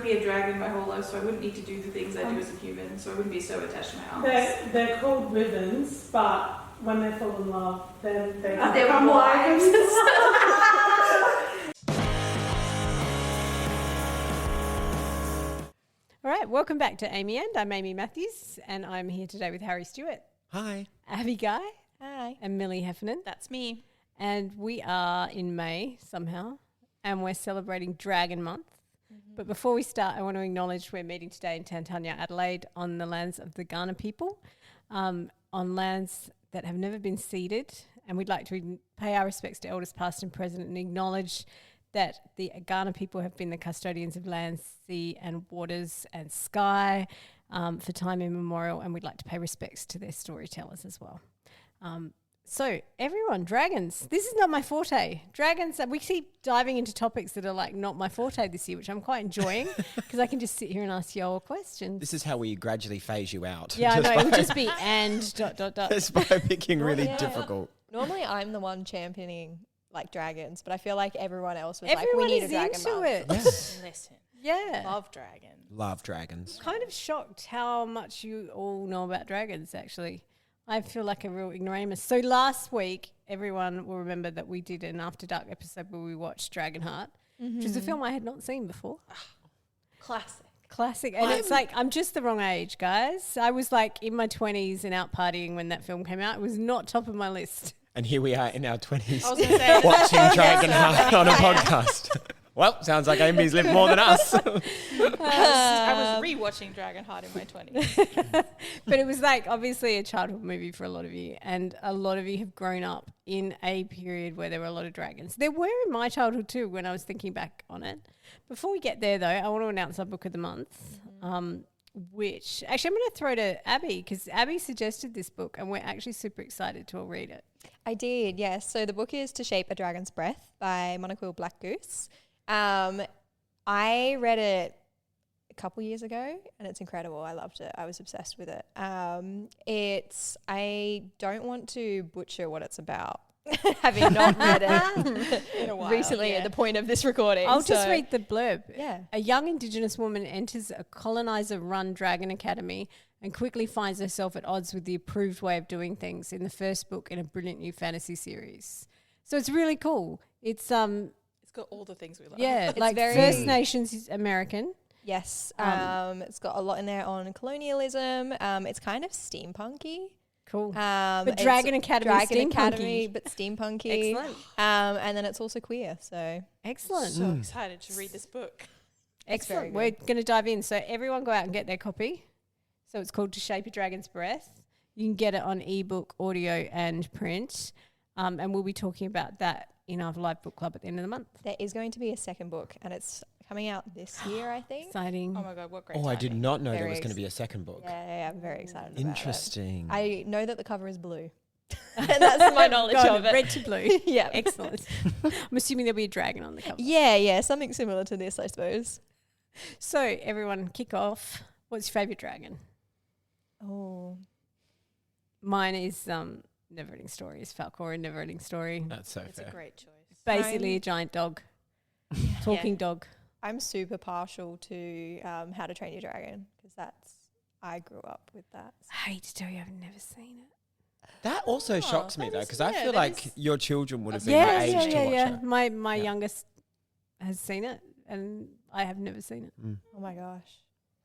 be a dragon my whole life, so I wouldn't need to do the things I do as a human, so I wouldn't be so attached to my arms. They're called wyverns, but when they fall in love, then they they're become wives. All right, welcome back to Amy and. I'm Amy Matthews, and I'm here today with Harry Stewart. Hi. Abby Guy. Hi. And Millie Heffernan. That's me. And we are in May somehow, and we're celebrating Dragon Month. Mm-hmm. But before we start, I want to acknowledge we're meeting today in Tantanya, Adelaide, on the lands of the Kaurna people, on lands that have never been ceded. And we'd like to pay our respects to elders past and present and acknowledge that the Kaurna people have been the custodians of land, sea and waters and sky for time immemorial, and we'd like to pay respects to their storytellers as well. So everyone, dragons, this is not my forte. Dragons, we keep diving into topics that are like not my forte this year, which I'm quite enjoying because I can just sit here and ask you all questions. This is how we gradually phase you out. Yeah, I know, it would just be and ... It's by picking really difficult. Normally I'm the one championing like dragons, but I feel like everyone else was Everyone like, we need is a dragon into month. it. Yeah. Listen, Yeah. love dragons. Love dragons. Kind of shocked how much you all know about dragons, actually. I feel like a real ignoramus. So last week, everyone will remember that we did an After Dark episode where we watched Dragonheart, which is a film I had not seen before. Classic. And it's like, I'm just the wrong age, guys. I was like in my 20s and out partying when that film came out. It was not top of my list. And here we are in our 20s I was going to say, watching Dragonheart on a podcast. Well, sounds like Amy's lived more than us. I was rewatching Dragonheart in my 20s. But it was like obviously a childhood movie for a lot of you, and a lot of you have grown up in a period where there were a lot of dragons. There were in my childhood too when I was thinking back on it. Before we get there though, I want to announce our book of the month, which actually I'm going to throw to Abby because Abby suggested this book and we're actually super excited to all read it. I did, yes. So the book is To Shape a Dragon's Breath by Moniquill Blackgoose. I read it a couple years ago and it's incredible. I loved it. I was obsessed with it. I don't want to butcher what it's about, having not read it In a while, recently yeah. at the point of this recording. I'll just read the blurb. Yeah. A young Indigenous woman enters a colonizer-run dragon academy and quickly finds herself at odds with the approved way of doing things in the first book in a brilliant new fantasy series. So it's really cool. It's It's got all the things we love. yeah, It's like very- First Nations is American. Yes. It's got a lot in there on colonialism. It's kind of steampunky. Cool. But But Dragon Academy Dragon steampunky. Academy, but steampunky. Excellent. And then it's also queer. So Excellent. So excited to read this book. Excellent. very We're going to dive in. So everyone go out and get their copy. So it's called To Shape a Dragon's Breath. You can get it on ebook, audio and print. And we'll be talking about that in our live book club at the end of the month. there is going to be a second book, and it's coming out this year, I think. Exciting. Oh my God, what great Oh, I did timing. not know there Very was going to be a second book. Yeah, I'm very excited about Interesting. it. I know that the cover is blue. And that's my knowledge Go of on, it. red to blue. Yeah. Excellent. I'm assuming there'll be a dragon on the cover. Yeah, something similar to this, I suppose. So everyone kick off. What's your favourite dragon? Oh. Mine is Neverending Story. It's Falcor in Neverending Story. That's so It's fair. a great choice. Basically a giant dog. Talking dog. I'm super partial to How to Train Your Dragon because I grew up with that. I hate to tell you, I've never seen it. That also shocks me that though, is- because I yeah, feel that like is- your children would have been Yeah, the age to watch it. My Yeah. youngest has seen it, and I have never seen it. Oh my gosh.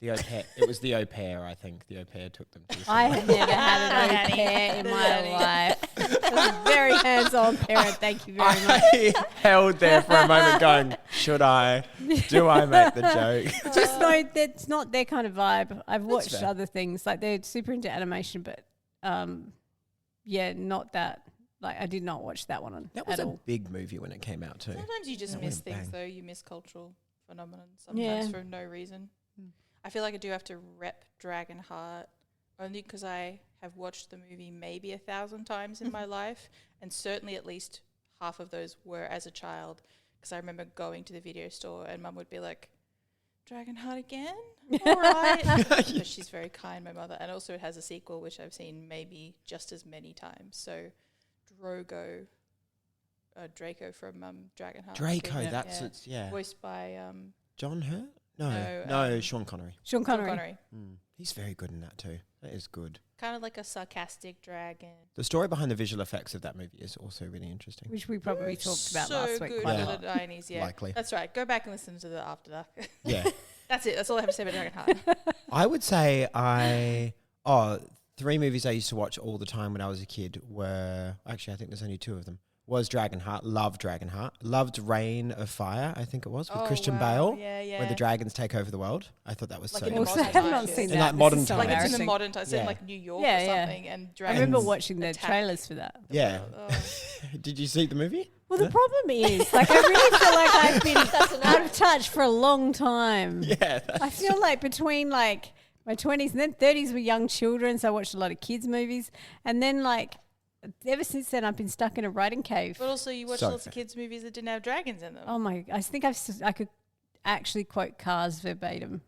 The au pair. It was the au pair, I think. The au pair took them to the I cinema. have never had an au pair in my life. I was a very hands-on parent. Thank you very much. I held there for a moment going, should I? Do I make the joke? Just know that's not their kind of vibe. I've watched fair. other things, like they're super into animation, but yeah, not that. Like I did not watch that one on That was at a all. big movie when it came out too. Sometimes you just That miss went things, bang. though. You miss cultural phenomenon sometimes Yeah. for no reason. I feel like I do have to rep Dragonheart only because I have watched the movie maybe 1,000 times in my life, and certainly at least half of those were as a child. Because I remember going to the video store and Mum would be like, Dragonheart again? All right. But she's very kind, my mother. And also it has a sequel, which I've seen maybe just as many times. So Draco from Dragonheart. Draco, Yeah. that's it, yeah. Voiced by John Hurt? No, Sean Connery. Sean Sean Connery. Connery. He's very good in that too. That is good. Kind of like a sarcastic dragon. The story behind the visual effects of that movie is also really interesting. Which we probably talked about so last week good quite a for lot. the 90s, yeah. Likely. That's right. Go back and listen to the After Dark. Yeah. That's it. That's all I have to say about Dragonheart. I would say three movies I used to watch all the time when I was a kid were, actually I think there's only two of them, was Dragonheart. Loved Dragonheart. Loved Reign of Fire, I think it was, with Christian Bale. Yeah, yeah. Where the dragons take over the world. I thought that was Like so in the Also, interesting. I have modern not times. seen In that. like This modern is so times. Like it's in the embarrassing. modern times, Yeah. in like New York Yeah, or yeah. something, and I dragons. remember watching the attack. trailers for that. Yeah. Oh. Did you see the movie? Well, the problem is, like, I really feel like I've been out of touch for a long time. Yeah. I feel like between like my 20s and then 30s were young children, so I watched a lot of kids' movies, and then like ever since then I've been stuck in a writing cave. But also, you watched So lots of kids' movies that didn't have dragons in them. Oh my! I think I could actually quote Cars verbatim.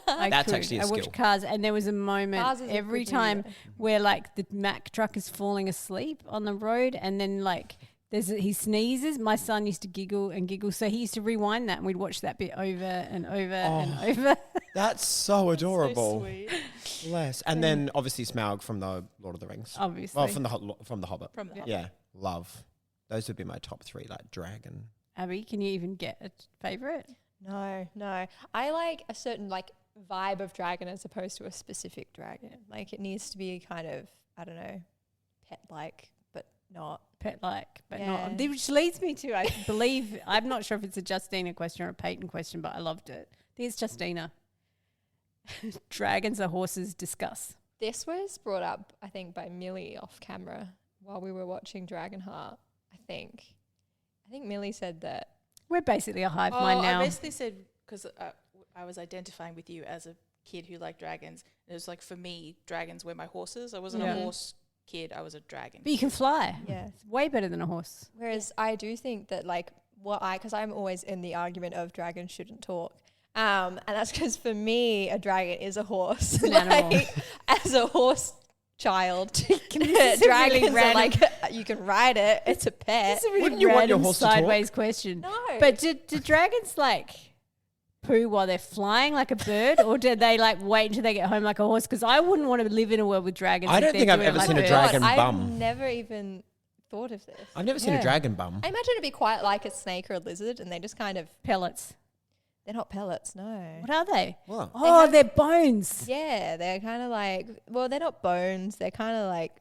That's actually a I watched skill. Cars, and there was a moment Cars is a every good time movie. where like the Mack truck is falling asleep on the road, and then like he sneezes. My son used to giggle and giggle, so he used to rewind that, and we'd watch that bit over and over and over. That's so adorable. So sweet. Bless. And then obviously Smaug from the Lord of the Rings. Obviously, Well, from the Hobbit. From the Hobbit. Yeah, love. Those would be my top three, like dragon. Abby, can you even get a favorite? No. I like a certain like vibe of dragon as opposed to a specific dragon. Like it needs to be kind of, I don't know, pet-like, but not. Pet-like, but Yeah. not. Which leads me to, I believe, I'm not sure if it's a Justina question or a Peyton question, but I loved it. I think it's Justina. Dragons or horses, discuss. This was brought up, I think, by Millie off camera while we were watching Dragonheart, I think. I think Millie said that. We're basically a hive mind now. I basically said, because I was identifying with you as a kid who liked dragons. It was like, for me, dragons were my horses. I wasn't Yeah. a horse kid. I was a dragon. But you can fly. Yeah. It's way better than a horse. Whereas I do think that like because I'm always in the argument of dragons shouldn't talk. And that's because for me, a dragon is a horse. It's an animal. Like, as a horse child, This is a dragons really are like, you can ride it. It's a pet. It's a really Wouldn't you want your random horse to talk? sideways question. No. But do dragons like poo while they're flying like a bird, or do they like wait until they get home like a horse? Because I wouldn't want to live in a world with dragons. I if don't they're think I've doing it ever like seen a birds. dragon I've bum. never even thought of this. I've never seen Yeah. a dragon bum. I imagine it'd be quite like a snake or a lizard, and they just kind of, Pellets. they're not pellets, no. What are they? What? Oh, have- they're bones. Yeah, they're kind of like, well, they're not bones. They're kind of like,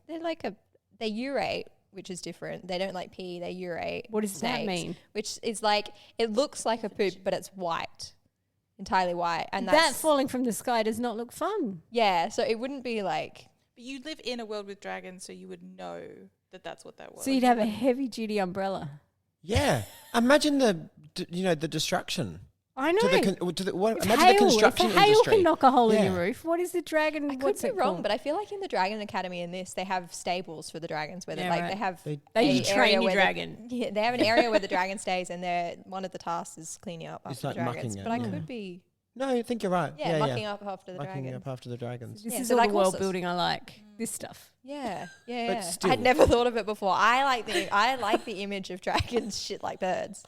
they urate, which is different. They don't like pee, they urate. What does that snakes, mean? Which is like, it looks like a poop, but it's white, entirely white. And That that's, falling from the sky does not look fun. yeah, so it wouldn't be like, But you live in a world with dragons, so you would know that that's what that was. So you'd have a heavy duty umbrella. Yeah. Imagine the destruction. I know. Imagine the hail, construction if hail industry. can knock a hole in Yeah. your roof, what is the dragon? I could what's be it wrong, called? but I feel like in the Dragon Academy in this, they have stables for the dragons where Yeah, like right. they have They- They a you train area your where the- dragon. yeah, they have an area where the dragon stays, and one of the tasks is cleaning up It's after like the dragons. mucking it, But I yeah. could be, No, I think you're right. yeah, mucking up after the Mucking dragons. up after the dragons. This Yeah, is so all like the world horses. building I like. This stuff. Yeah, But yeah. still. I'd never thought of it before. I like the image of dragons shit like birds.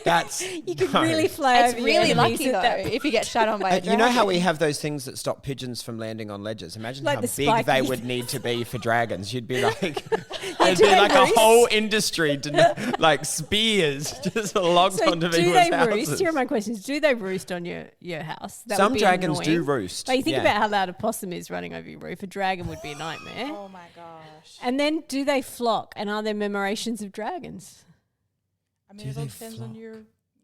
That's You could no. really fly It's over your really enemies lucky at though that point. if you get shut on by a dragon. You know how we have those things that stop pigeons from landing on ledges? Imagine Like how the big they spiky- would need to be for dragons. You'd be like, there'd do be they like a roost? whole industry, like spears just logged So onto do people's they houses. roost? Here are my questions. Do they roost on your house? That would Some be dragons annoying. do roost. But you think yeah. about how loud a possum is running over your roof. A dragon would be a nightmare. Oh my gosh. And then do they flock? And are there memorations of dragons? I mean, Do it all they depends on flock? your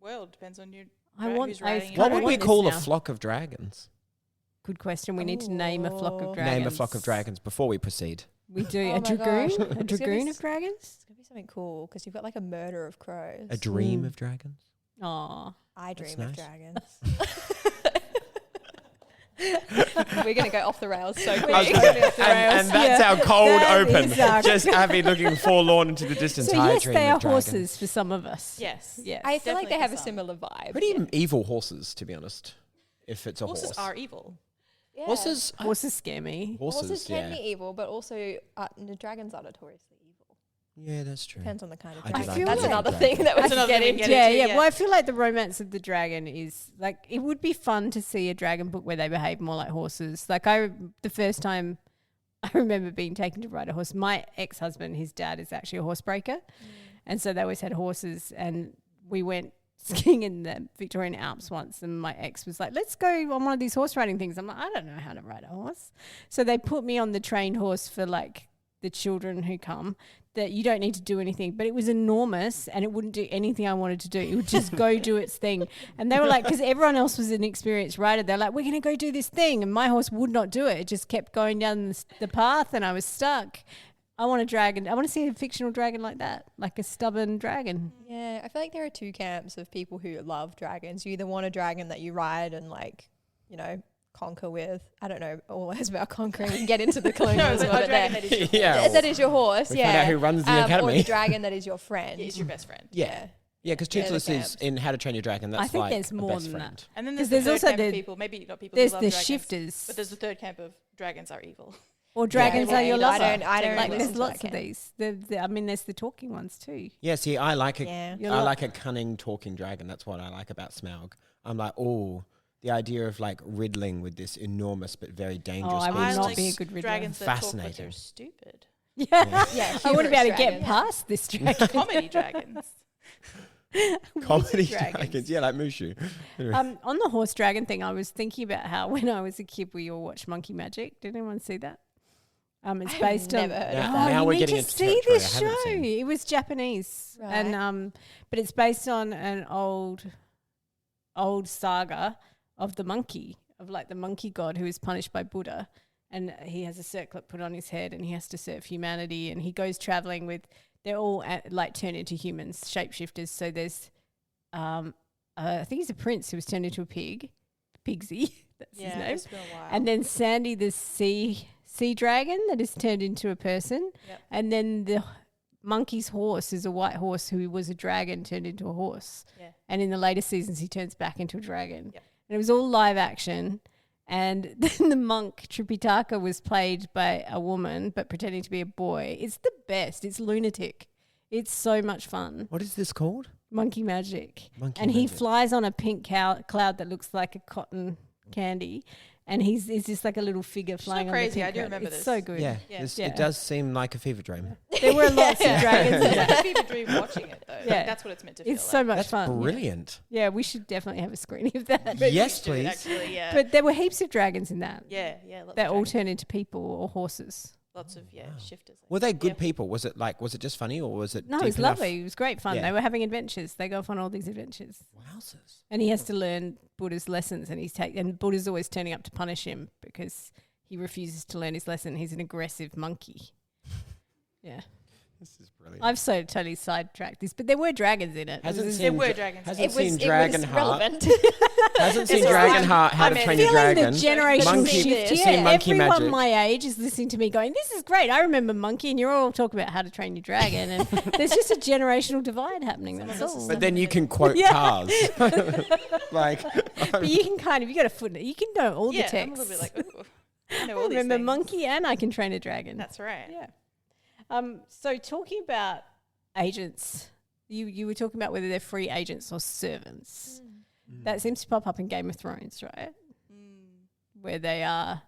world. Depends on your. I want. who's I riding kinda What would we want this call a now. flock of dragons? Good question. We need to name a flock of dragons. Name a flock of dragons before we proceed. We do Oh a my dragoon. gosh. A It's gonna be dragoon s- of dragons. It's gonna be something cool because you've got like a murder of crows. A dream Mm. of dragons? Aw. I That's dream of nice. dragons. We're gonna go off the rails so I was quick. gonna- off the and rails. that's Yeah, our cold that open. is our- Just Abby looking forlorn into the distance. So I yes, dream they are of dragons. horses for some of us. Yes. Yeah. I feel like they Definitely have a some. similar vibe. Pretty evil horses, to be honest. If it's a Horses horse. are evil. Yeah. Horses. Horses scare me. Horses can yeah. be evil, but also the dragons are notoriously evil. Yeah, that's true. Depends on the kind of I do dragon. like That's dragon. another thing that we That's can another get thing we into. get Yeah. into, Well, I feel like the romance of the dragon is like it would be fun to see a dragon book where they behave more like horses. Like the first time I remember being taken to ride a horse. My ex-husband, his dad is actually a horse breaker, and so they always had horses. And we went skiing in the Victorian Alps once, and my ex was like, "Let's go on one of these horse riding things." I'm like, "I don't know how to ride a horse," so they put me on the trained horse for like the children who come. That you don't need to do anything, but it was enormous and it wouldn't do anything I wanted to do. It would just go do its thing. And they were like, because everyone else was an experienced rider, they're like, we're going to go do this thing. And my horse would not do it. It just kept going down the path and I was stuck. I want a dragon. I want to see a fictional dragon like that, like a stubborn dragon. Yeah, I feel like there are two camps of people who love dragons. You either want a dragon that you ride and like, you know, conquer with. I don't know always about conquering. We can get into the colonialism No, of a it dragon there. that is your Yeah. That is your horse, We yeah. found out who runs the Or academy. the dragon that is your friend. is your best friend. Yeah. Yeah, because Yeah, the Toothless is camps. in How to Train Your Dragon. That's I think like there's a more best than friend. that. And then 'Cause there's the there's third also camp of the- people, maybe not people There's who love the dragons, shifters. but there's the third camp of dragons are evil. Or dragons are your okay, lover. I don't like listen there's to lots that of camp. these. I mean, there's the talking ones too. Yeah, see, I like Yeah. You're like a cunning talking dragon. That's what I like about Smaug. I'm like, oh, the idea of like riddling with this enormous but very dangerous I would beast not is be a good riddler. dragons that talk, but Fascinating. they're stupid. Yeah. Yeah, I want to be able to humorous get dragons. past this dragon. Comedy dragons. comedy dragons. dragons. Yeah, like Mushu. On the horse dragon thing, I was thinking about how when I was a kid, we all watched Monkey Magic. Did anyone see that? It's I've based on. never heard of Now- that. now you we're need getting to into see territory this I haven't show. seen. It was Japanese, and but it's based on an old saga of the monkey, of like the monkey god who is punished by Buddha, and he has a circlet put on his head, and he has to serve humanity, and he goes traveling with. They're all like turned into humans, shapeshifters. So there's, I think he's a prince who was turned into a pig, Pigsy. That's his name. It's been a while. And then Sandy, the sea dragon that is turned into a person. Yep. And then the monkey's horse is a white horse who was a dragon turned into a horse. Yeah. And in the later seasons, he turns back into a dragon. Yep. And it was all live action. And then the monk Tripitaka was played by a woman, but pretending to be a boy. It's the best. It's lunatic. It's so much fun. What is this called? Monkey magic. Monkey And he Magic. flies on a pink cloud that looks like a cotton candy. And he's just like a little figure flying on crazy. the pink I do cloud. remember it's this. so good. Yeah, Yeah. this- Yeah. it does seem like a fever dream. There were lots of dragons in It's that. like a fever dream watching it though. Yeah. Like, that's what it's meant to feel It's so like. much That's fun. brilliant. Yeah, we should definitely have a screening of that. Yes, Do it, please. Actually, yeah. But there were heaps of dragons in that. yeah. Lots That of all dragons. turn into people or horses. Lots of shifters. Were they good Yeah. people? Was it just funny or was it No, it deep was enough? lovely. It was great fun. Yeah. They were having adventures. They go off on all these adventures. Wowzers. And he has to learn Buddha's lessons, and Buddha's always turning up to punish him because he refuses to learn his lesson. He's an aggressive monkey. Yeah. This is brilliant. I've so totally sidetracked this, but there were dragons in it. Hasn't It was- seen There were dra- dragons. Hasn't It seen was Dragonheart. relevant. Hasn't seen It's all right. Dragonheart. How I'm to Train Your feeling Dragon. the generational Monkey- shift. seen Yeah, Monkey everyone Magic. my age is listening to me going, "This is great. I remember Monkey," and you're all talking about How to Train Your Dragon, and there's just a generational divide happening. That's all. But then you can quote Yeah. cars. Like, But you can kind of, you got a footnote. You can know all Yeah, the I'm a texts. little bit like, ooh, I know I all these remember things. Monkey, and I can train a dragon. That's right. Yeah. So talking about agents, you were talking about whether they're free agents or servants. That seems to pop up in Game of Thrones, right? Where they are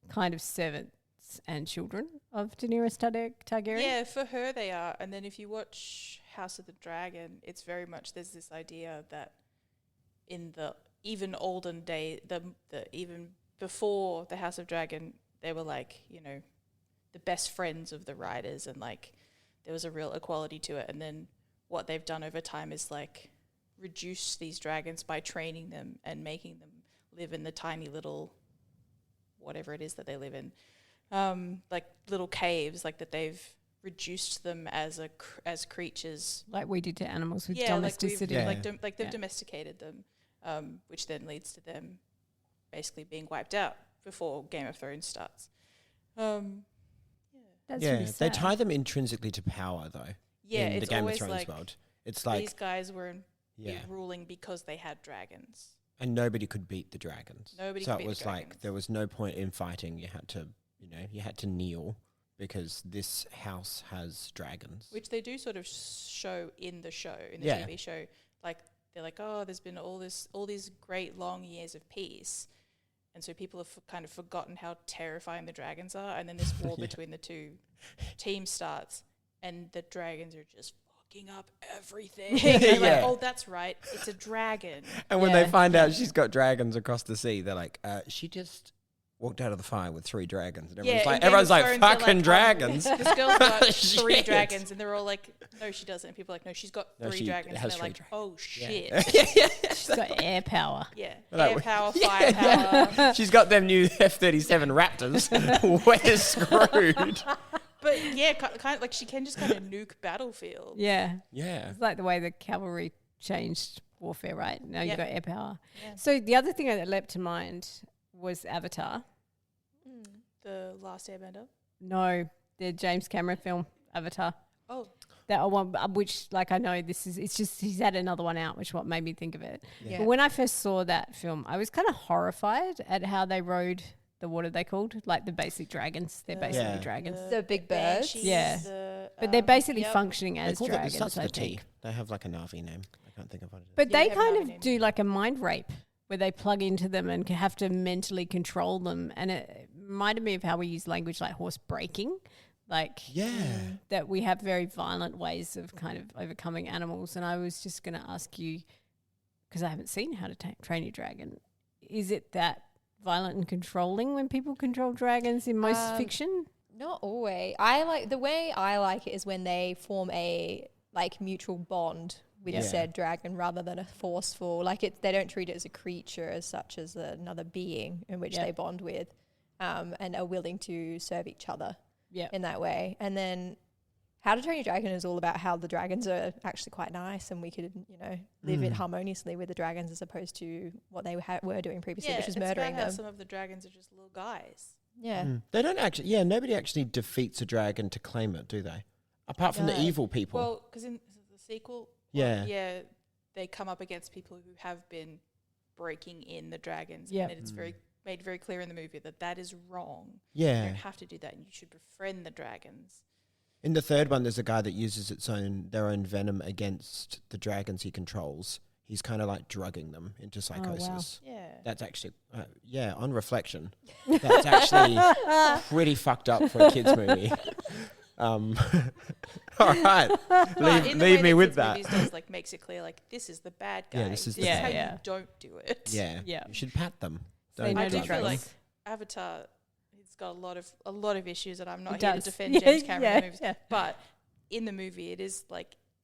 kind of servants and children of Daenerys Targaryen. Yeah, for her they are. And then if you watch House of the Dragon, it's very much there's this idea that in the even olden day, the even before the House of Dragon, they were like, you know, the best friends of the riders, and like there was a real equality to it. And then what they've done over time is like reduce these dragons by training them and making them live in the tiny little whatever it is that they live in. Like little caves, like that they've reduced them as as creatures. Like we did to animals with Yeah, domesticity. Yeah. like they've Yeah. domesticated them, which then leads to them basically being wiped out before Game of Thrones starts. That's yeah, really they sad. tie them intrinsically to power, though. Yeah, in the it's Game of always Thrones like world, it's like these guys were yeah, ruling because they had dragons. and nobody could beat the dragons. Nobody so could it beat was the like dragons. there was no point in fighting. You had to, you had to kneel because this house has dragons. Which they do sort of show in the show, in the Yeah. TV show. Like, they're like, oh, there's been all these great long years of peace. And so people have kind of forgotten how terrifying the dragons are. And then this war between the two teams starts, and the dragons are just fucking up everything. They're like, oh, that's right, it's a dragon. And when they find out she's got dragons across the sea, they're like, she just walked out of the fire with 3 dragons. And everyone's like, fucking dragons. This girl's got 3 Shit. dragons, and they're all like, no, she doesn't. And people are like, no, she's got 3 dragons. And has they're like, 3 oh, shit. She's got air power. Yeah, Like, air power, fire power. She's got them new F-37 Raptors. We're screwed. But yeah, kind of like she can just kind of nuke battlefield. Yeah. Yeah. It's like the way the cavalry changed warfare, right? Now you've got air power. Yeah. So the other thing that leapt to mind was Avatar. The Last Airbender. No, the James Cameron film, Avatar. Oh, That one, which, like, I know this is, it's just, he's had another one out, which what made me think of it. Yeah. But when I first saw that film, I was kind of horrified at how they rode what are they called? Like the basic dragons. They're basically dragons. The big birds. banshees, Yeah. But they're basically functioning They as call it, it dragons, starts I with a T. think. They have like a Na'vi name. I can't think of what it is. But Yeah, they they have kind another of name. do like a mind rape where they plug into them and have to mentally control them. And it reminded me of how we use language like horse breaking. Like that we have very violent ways of kind of overcoming animals. And I was just going to ask you, because I haven't seen How to Train Your Dragon, is it that violent and controlling when people control dragons in most fiction? Not always. The way I like it is when they form a like mutual bond with said dragon rather than a forceful, they don't treat it as a creature as such as another being in which they bond with, and are willing to serve each other in that way. And then How to Train Your Dragon is all about how the dragons are actually quite nice and we could, live it harmoniously with the dragons as opposed to what they were doing previously, which is murdering about how them. some of the dragons are just little guys. Yeah. They don't actually, nobody actually defeats a dragon to claim it, do they? Apart from the evil people. Well, because in the sequel, they come up against people who have been breaking in the dragons. Yep. And it's made very clear in the movie that is wrong. Yeah. You don't have to do that, and you should befriend the dragons. In the third one, there's a guy that uses their own venom against the dragons he controls. He's kind of like drugging them into psychosis. Yeah. That's actually, on reflection, that's actually pretty fucked up for a kids' movie. All right, leave me with that. Does, makes it clear, this is the bad guy. Yeah, this is how you don't do it. Yeah, Yeah. you should pat them. Say Don't no I to do drug feel them. like drugs. Avatar, it's got a lot of issues, and I'm not It here does. to defend James Cameron in the movies. Yeah. But in the movie, it is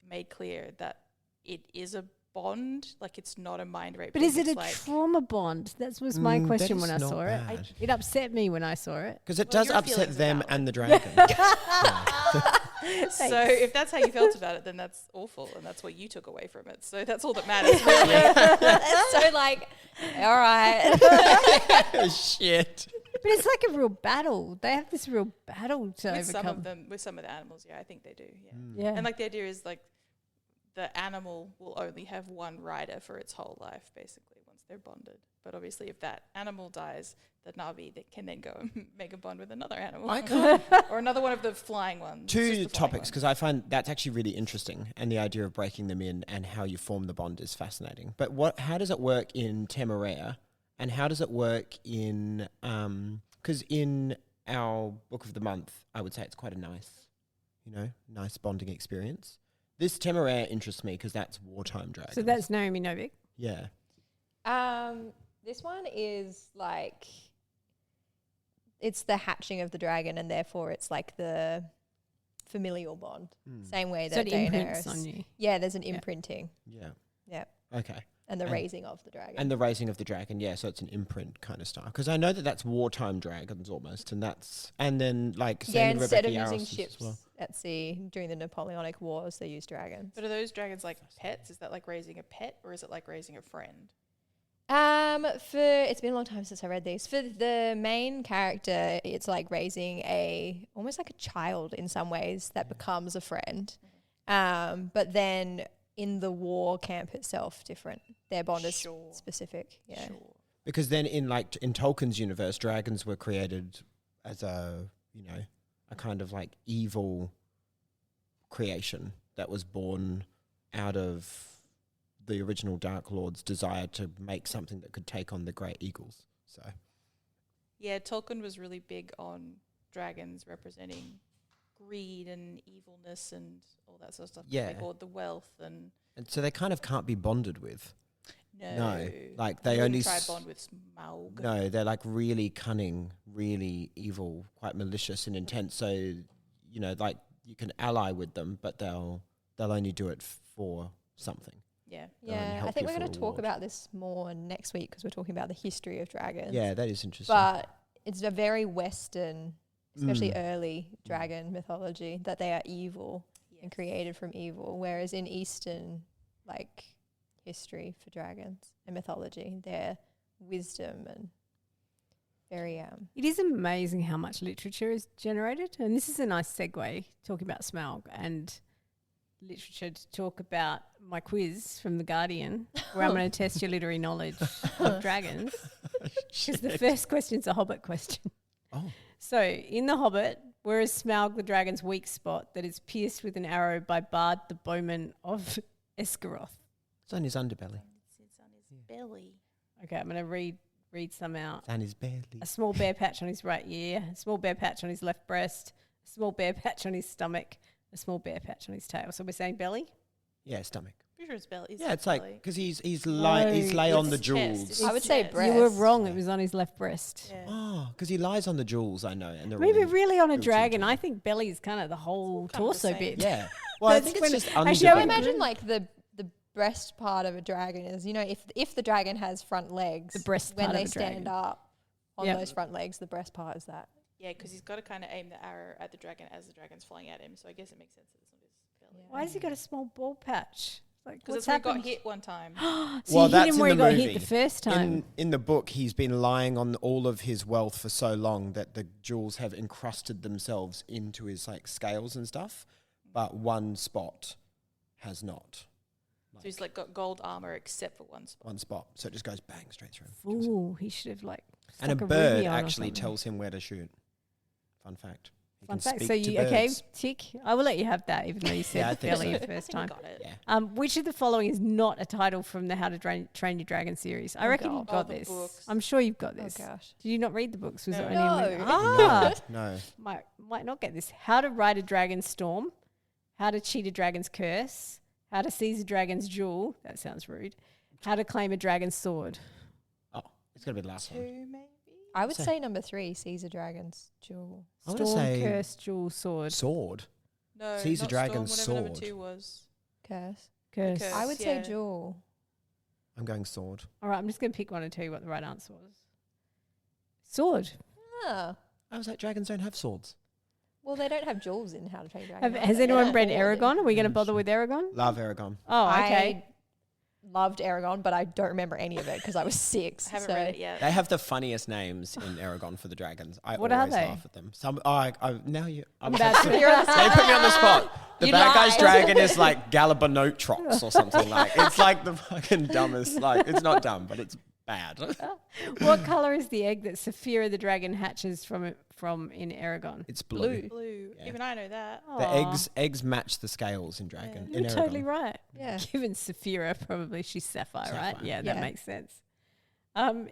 made clear that it is a bond. It's not a mind rape. But is it a trauma bond? That was my question that when is I not saw it. bad. It upset me when I saw it. Because it Well, does your upset feelings are them valid. and the dragon. So if that's how you felt about it, then that's awful, and that's what you took away from it. So that's all that matters, really. So all right. Shit. But it's like a real battle. They have this real battle to With some overcome. of them, with some of the animals, I think they do. Yeah. Yeah. And the idea is the animal will only have one rider for its whole life, basically, once they're bonded. But obviously, if that animal dies, the Na'vi can then go and make a bond with another animal. I can't. Or another one of the flying ones. It's just Two the flying topics, ones. because I find that's actually really interesting, and the idea of breaking them in and how you form the bond is fascinating. But how does it work in Temeraire, and how does it work in? Because in our book of the month, I would say it's quite a nice bonding experience. This Temeraire interests me because that's wartime dragons. So that's Naomi Novik. Yeah. This one is it's the hatching of the dragon, and therefore it's the familial bond. Same way So that it imprints Daenerys. on you. Yeah, there's an imprinting. Yeah. Yeah, Okay. and the raising of the dragon. And the raising of the dragon, yeah, so it's an imprint kind of style. Because I know that's wartime dragons almost, and then same with instead of Rebecca using Yarros ships as well. at sea during the Napoleonic Wars, they used dragons. But are those dragons pets? Is that raising a pet, or is it raising a friend? It's been a long time since I read these. For the main character, it's raising almost like a child in some ways that becomes a friend. But then in the war camp itself, different. Their bond is specific. Yeah. Sure. Because then in Tolkien's universe, dragons were created as a kind of like evil creation that was born out of the original Dark Lord's desire to make something that could take on the great eagles. So Yeah, Tolkien was really big on dragons representing greed and evilness and all that sort of stuff. Yeah. They hoard the wealth and so they kind of can't be bonded with. no. Like I they only wouldn't try bond with Smaug. No, they're like really cunning, really evil, quite malicious and intense. So, you know, like you can ally with them, but they'll only do it for something. Yeah. They'll only Yeah, I help think you we're for going to talk reward. about this more next week because we're talking about the history of dragons. Yeah, that is interesting. But it's a very Western, especially Mm. early dragon mythology, that they are evil and created from evil. Whereas in Eastern, like, history for dragons and mythology, they're wisdom and very It is amazing how much literature is generated. And this is a nice segue, talking about Smaug and literature, to talk about my quiz from The Guardian, where I'm going to test your literary knowledge of dragons. Because the first question's a Hobbit question. Oh. So, in The Hobbit, where is Smaug the dragon's weak spot that is pierced with an arrow by Bard the bowman of Esgaroth? It's on his underbelly. It's on his belly. Okay, I'm going to read some out. It's on his belly. A small bare patch on his right ear, a small bare patch on his left breast, a small bare patch on his stomach, a small bare patch on his tail. So we're saying belly? Yeah, stomach. Pretty sure it's belly. Yeah, it's like because he's No, lay on the it's chest. jewels. It's I would say chest. breast. You were wrong. It was on his left breast. Yeah. Oh, because he lies on the jewels. I know, and they're Maybe all really on a built dragon. into I think belly is kind of the whole It's all kind of the torso same. bit. Yeah. Well, I That's think it's when- just actually, I So underbelly. would imagine like the breast part of a dragon is, you know, if the dragon has front legs, The breast when part they of a dragon. stand up on Yep. those front legs, the breast part is that. Yeah, because he's got to kind of aim the arrow at the dragon as the dragon's flying at him. So I guess it makes sense that it's on his belly. Why has he got a small ball patch? Like, Because what's that's where he happened? got hit one time. So Well, you hit that's him in where he the got movie. hit the first time. In the book, he's been lying on all of his wealth for so long that the jewels have encrusted themselves into his like scales and stuff, but one spot has not. So he's like got gold armor except for one spot. One spot, so it just goes bang straight through. Ooh, he should have like. And a stuck bird ruby on or actually something. tells him where to shoot. Fun fact. He Fun can fact. speak So to you okay? birds. Tick. I will let you have that, even though you said Yeah, I think belly so. the first I time. think he got it. Yeah. Which of the following is not a title from the How to Train Your Dragon series? I reckon God. you've got Oh, the this. books. I'm sure you've got Oh this. gosh. Did you not read the books? Was No. it only No. Ah, No. might not get this. How to Ride a Dragon's Storm, How to Cheat a Dragon's Curse, How to Seize a Dragon's Jewel. That sounds rude. How to Claim a Dragon's Sword. Oh, it's got to be the last one. Two maybe. I would So- say number 3, Caesar Dragon's Jewel. I'm gonna Storm, say Curse, Jewel, Sword. sword. No, Seize a not dragon's Storm, whatever sword. number 2 was. Curse. Curse. Curse. I would yeah. say Jewel. I'm going sword. All right, I'm just going to pick one and tell you what the right answer was. Sword. Ah. I was like, dragons don't have swords. Well, they don't have jewels in How to Train Your Dragon. Has They anyone don't read hoard them. Aragon? Are we going to Yeah, bother sure. with Aragon? Love Aragon. Oh, okay. I loved Aragon, but I don't remember any of it because I was 6. I haven't so read it yet. They have the funniest names in Aragon for the dragons. I What are always they? laugh at them. Some. I'm I'm about to. You're on the They put me on the spot. The You bad guy's lied. dragon is like Galabanotrox or something like. It's like the fucking dumbest. Like it's not dumb, but it's bad. What color is the egg that Saphira the dragon hatches from in Aragon? It's blue. Blue. Yeah. Even I know that. The Aw. eggs match the scales in dragon. You're in Aragon. totally right. Yeah. Given Saphira, probably she's Sapphire, right? Sapphire. Yeah, that Yeah. makes sense.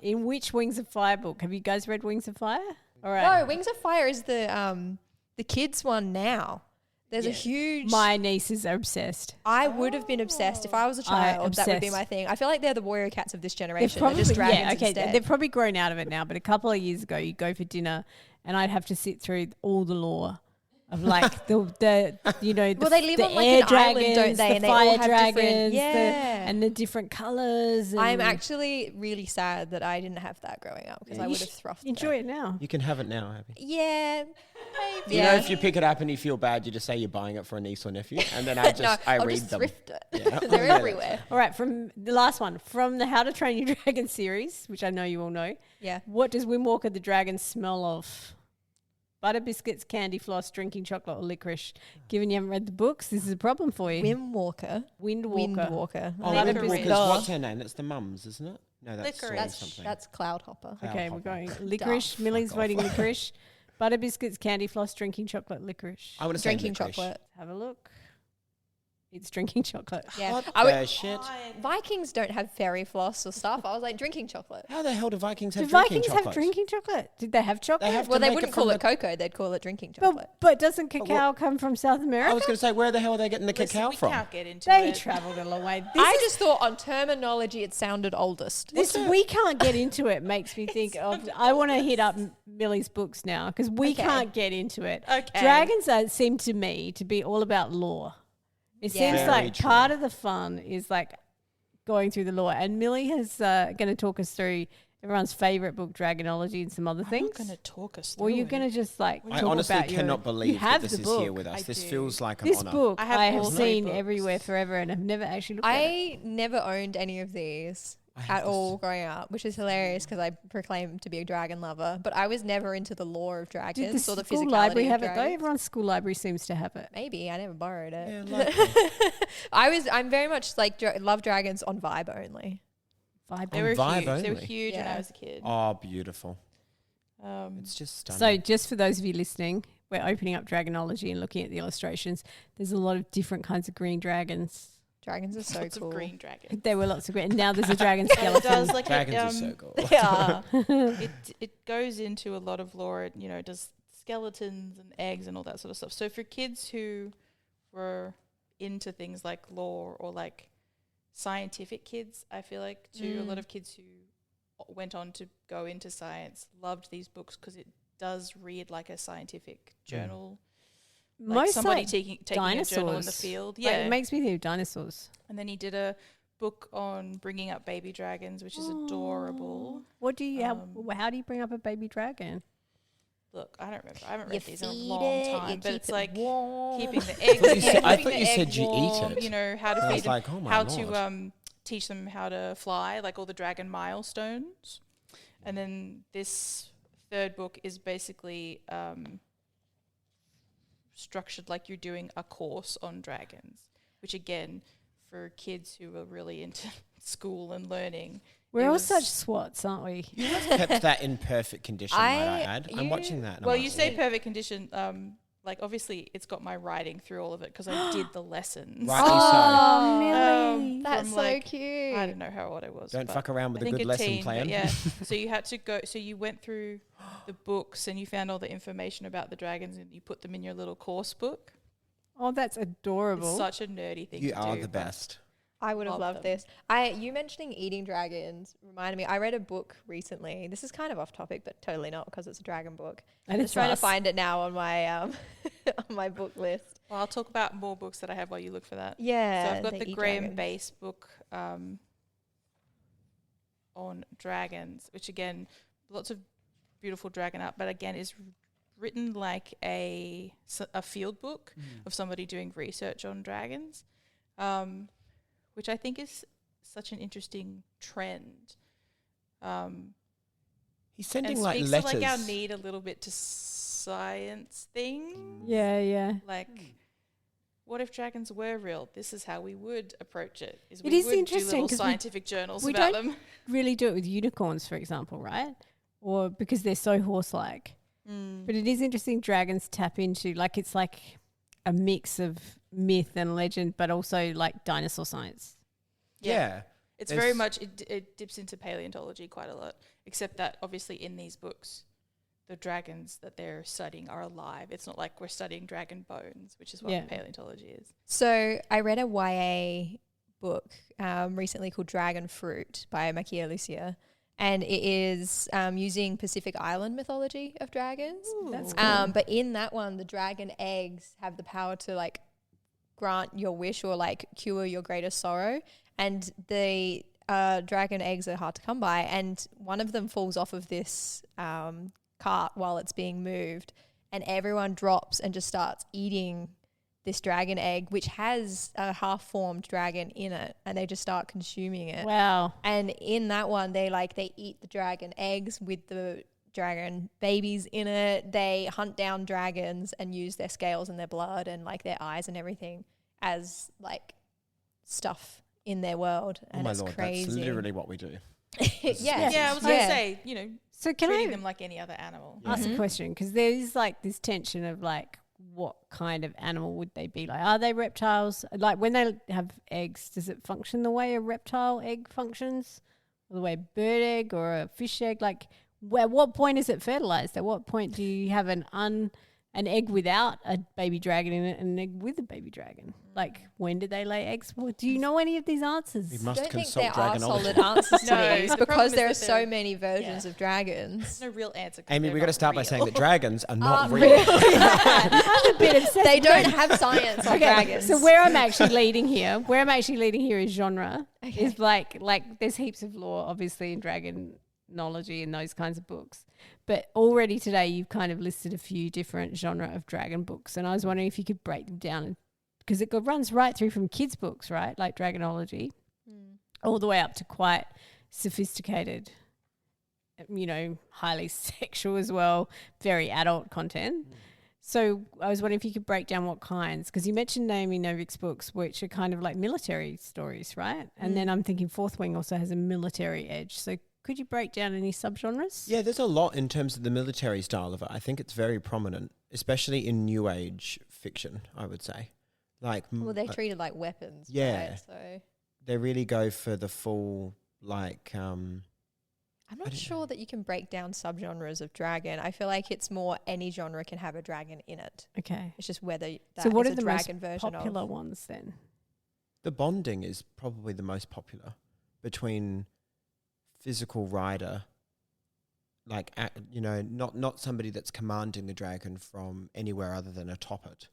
In which Wings of Fire book? Have you guys read Wings of Fire? All right. No, Wings of Fire is the kids one now. There's a Yeah. huge. My nieces are obsessed. I would have been obsessed if I was a child. That would be obsessed. my thing. I feel like they're the warrior cats of this They've generation. probably, They're just dragons yeah, okay. instead. They've probably grown out of it now, but a couple of years ago, you'd go for dinner and I'd have to sit through all the lore of like the you know, the, Well, they live the on, like, air an island, dragons, don't they? the And they all fire have different- dragons, yeah. and the different colours. I'm actually really sad that I didn't have that growing up because Yeah, I you would have should thrust. enjoy it now. You can have it now, Abby. Yeah, maybe. You know, if you pick it up and you feel bad, you just say you're buying it for a niece or nephew, and then I I'll read just them. thrift it. Yeah. They're Yeah. everywhere. All right, from the last one, from the How to Train Your Dragon series, which I know you all know. Yeah. What does Windwalker the dragon smell of? Butter biscuits, candy floss, drinking chocolate, or licorice. Given you haven't read the books, this is a problem for you. Windwalker. Windwalker. Windwalker. Oh, Butter Windwalker's biscuits. Duh. what's her name? That's the mums, isn't it? No, that's Licorice. Saul That's something. that's Cloudhopper. Okay, we're Cloudhopper. going licorice. Duff. Millie's Fuck voting off. licorice. Butter biscuits, candy floss, drinking chocolate, licorice. I would say Drinking licorice. chocolate. Have a look. It's drinking chocolate. Yeah. What I would- the shit? Vikings don't have fairy floss or stuff. I was like, drinking chocolate. How the hell do Vikings have Do drinking Vikings chocolate? have drinking chocolate? Did they have chocolate? They have Well, to they make wouldn't it from call the- it cocoa. They'd call it drinking chocolate. But doesn't But cacao come from South America? I was going to say, where the hell are they getting the Listen, cacao we from? can't get into They it. travelled a long way. I just thought on terminology it sounded oldest. We can't get into it makes me think of. I want to hit up Millie's books now because we Okay. can't get into it. Okay. Dragons seem to me to be all about lore. It Yeah. seems Very like true. part of the fun is like going through the lore. And Millie is going to talk us through everyone's favourite book, Dragonology, and some other I'm things. not going to talk us through Or you're it. going to just like I talk honestly about cannot you believe that have this the is book. here with us. I This do. feels like an This honour. book I have I have all seen three books. everywhere forever and have never actually looked at it. I never owned any of these I have at this- all growing up, which is hilarious because I proclaim to be a dragon lover. But I was never into the lore of Did dragons the or the school physicality library of have it though? dragons. Everyone's school library seems to have it. Maybe I never borrowed it. Yeah, likely. I'm very much like love dragons on vibe only. Vibe. They were Vibe huge. They were only. huge when Yeah. I was a kid. Oh, beautiful. Um, It's just stunning. So, just for those of you listening, we're opening up Dragonology and looking at the illustrations. There's a lot of different kinds of green dragons. Dragons are so lots cool. of green dragons. There were lots of green. And now there's a dragon It skeleton. does like Dragons are so cool. They are. it goes into a lot of lore. It, you know, does skeletons and eggs and all that sort of stuff. So for kids who were into things like lore or like scientific kids, I feel like too, a lot of kids who went on to go into science loved these books because it does read like a scientific journal. Like Most somebody like taking a journal in the dinosaurs. field. Like, Yeah. it makes me think of dinosaurs. And then he did a book on bringing up baby dragons, which is adorable. What do you? Um, how do you bring up a baby dragon? Look, I don't remember. I haven't You read these in a feed long it, you time, but keep it's it like warm. keeping the eggs. thought you said- I keeping thought the you egg said you eat warm, it. You know how to I feed was them, like, oh my how lord. to teach them how to fly, like all the dragon milestones. And then this third book is basically structured like you're doing a course on dragons, which again, for kids who are really into school and learning. We're it all was- such swats, aren't we? You have kept that in perfect condition, might I add. I'm you- watching that. and Well, I'm you like, say perfect condition. Like obviously, it's got my writing through all of it because I did the lessons. Rightly Oh, Millie. That's from, so like, cute. I don't know how old I was. Don't but fuck around with I a think good lesson teen, but plan. Yeah. So you had to go. So you went through the books and you found all the information about the dragons and you put them in your little course book. Oh, that's adorable. It's such a nerdy thing. You to are do, the but best. I would have Love loved them. this. You mentioning eating dragons reminded me. I read a book recently. This is kind of off topic, but totally not because it's a dragon book. and I'm it's just trying to us. find it now on my on my book list. Well, I'll talk about more books that I have while you look for that. Yeah, So I've got they the eat Graham dragons. Base book on dragons, which again, lots of beautiful dragon art, but again is written like a field book of somebody doing research on dragons, which I think is such an interesting trend. He's sending And like speaks letters. to like our need a little bit to science things. Yeah, yeah. Like, what if dragons were real? This is how we would approach it. Is It we is would do interesting little 'cause scientific journals we about don't- them. Really do it with unicorns, for example, right? Or because they're so horse-like. But it is interesting dragons tap into, like, it's like a mix of myth and legend, but also like dinosaur science. Yeah. It's There's- very much, it dips into paleontology quite a lot, except that obviously in these books, the dragons that they're studying are alive. It's not like we're studying dragon bones, which is what Yeah. paleontology is. So I read a YA book recently called Dragon Fruit by Makia Lucia, and it is using Pacific Island mythology of dragons. That's But in that one, the dragon eggs have the power to like grant your wish or like cure your greatest sorrow. And the dragon eggs are hard to come by. And one of them falls off of this cart while it's being moved. And everyone drops and just starts eating this dragon egg, which has a half-formed dragon in it. And they just start consuming it. Wow. And in that one, they eat the dragon eggs with the dragon babies in it. They hunt down dragons and use their scales and their blood and like their eyes and everything as like stuff in their world. Oh And my it's lord, crazy. that's literally what we do. Yeah. Yeah, I was going to say, So can treating I them like any other animal. ask a question? Because there's like this tension of like, what kind of animal would they be? Like, are they reptiles? Like when they have eggs, does it function the way a reptile egg functions? Or the way a bird egg or a fish egg? Like, at what point is it fertilized? At what point do you have an egg without a baby dragon in it and an egg with a baby dragon? Like, when did they lay eggs? Well, do you know any of these answers? We I must don't think consult there are dragonology. solid answers to No, these the because problem there are is that so they're- many versions yeah. of dragons. There's no real answer. 'cause Amy, they're we've got to not start by saying real. that dragons are not real. Really? I'm a bit obsessed. They don't have science on dragons. So where I'm actually leading here is genre. Okay. Is like there's heaps of lore, obviously, in dragonology and those kinds of books. But already today you've kind of listed a few different genre of dragon books, and I was wondering if you could break them down, because it runs right through from kids' books, right, like dragonology, all the way up to quite sophisticated, highly sexual as well, very adult content. So I was wondering if you could break down what kinds, because you mentioned Naomi Novik's books, which are kind of like military stories, right? And then I'm thinking Fourth Wing also has a military edge. So could you break down any subgenres? Yeah, there's a lot in terms of the military style of it. I think it's very prominent, especially in New Age fiction, I would say. Like, Well, they're treated like weapons. yeah. Right? So they really go for the full, like, I'm I not don't sure that you can break down subgenres of dragon. I feel like it's more any genre can have a dragon in it. Okay. It's just whether that So what is are a the most dragon version popular of. ones then? the bonding is probably the most popular between physical rider, like, not somebody that's commanding the dragon from anywhere other than atop it,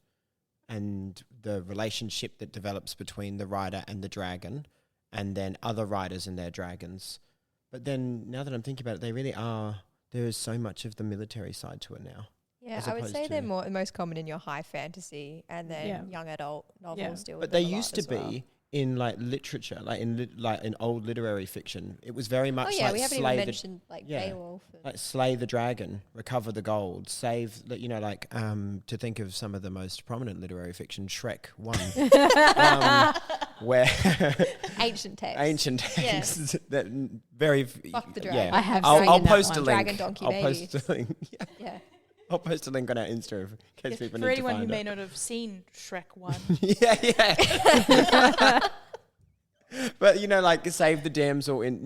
and the relationship that develops between the rider and the dragon, and then other riders and their dragons. But then, now that I'm thinking about it, there is so much of the military side to it now. Yeah, as I would opposed say they're to- most common in your high fantasy and then Yeah. young adult novels deal with But they them a lot used to as well. be in like literature, like in old literary fiction. It was very much Oh yeah, like we haven't even mentioned like yeah. Beowulf. And like slay the dragon, recover the gold, save, to think of some of the most prominent literary fiction, Shrek 1, where ancient text. ancient texts that very Fuck the yeah. dragon. I have I'll seen that post a one. link. Dragon donkey I'll babies. post a link. Yeah. Yeah. I'll post a link on our Insta in case people For need anyone to who find may it. not have seen Shrek 1, yeah. But like save the damsel in save